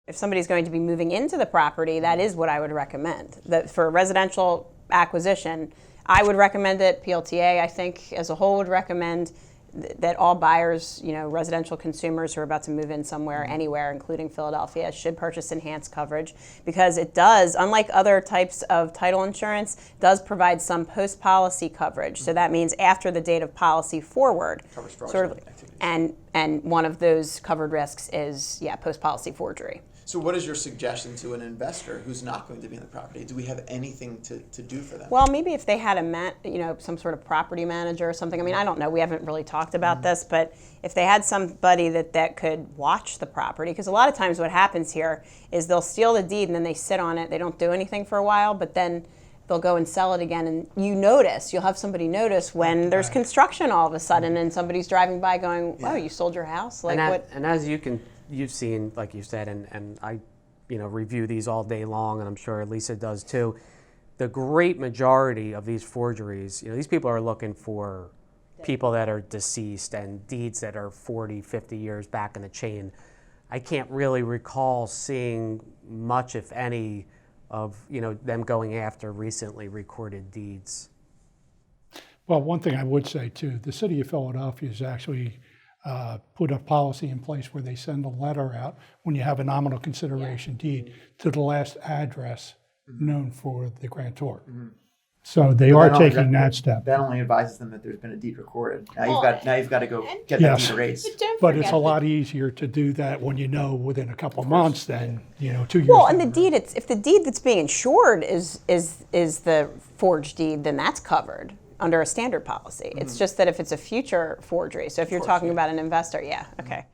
If somebody's going to be moving into the property, that is what I would recommend. That for residential acquisition, I would recommend it. PLTA, I think, as a whole would recommend that all buyers, residential consumers who are about to move in somewhere, anywhere, including Philadelphia, should purchase enhanced coverage because it does, unlike other types of title insurance, does provide some post-policy coverage. So that means after the date of policy forward. Covers fraudulent activities. And one of those covered risks is, post-policy forgery. So what is your suggestion to an investor who's not going to be in the property? Do we have anything to do for them? Well, maybe if they had some sort of property manager or something. I mean, I don't know. We haven't really talked about this, but if they had somebody that could watch the property, because a lot of times what happens here is they'll steal the deed and then they sit on it. They don't do anything for a while, but then they'll go and sell it again. And you'll have somebody notice when there's construction all of a sudden and somebody's driving by going, "Oh, you sold your house?" And as you've seen, like you said, and I, review these all day long, and I'm sure Lisa does too. The great majority of these forgeries, these people are looking for people that are deceased and deeds that are 40, 50 years back in the chain. I can't really recall seeing much, if any, of them going after recently recorded deeds. Well, one thing I would say too, the city of Philadelphia is actually put a policy in place where they send a letter out when you have a nominal consideration deed to the last address known for the grantor. So they are taking that step. That only advises them that there's been a deed recorded. Now you've got to go get that deed erased. But it's a lot easier to do that when within a couple of months than 2 years. Well, and the deed, if the deed that's being insured is the forged deed, then that's covered under a standard policy. It's just that if it's a future forgery, so if you're talking about an investor, okay.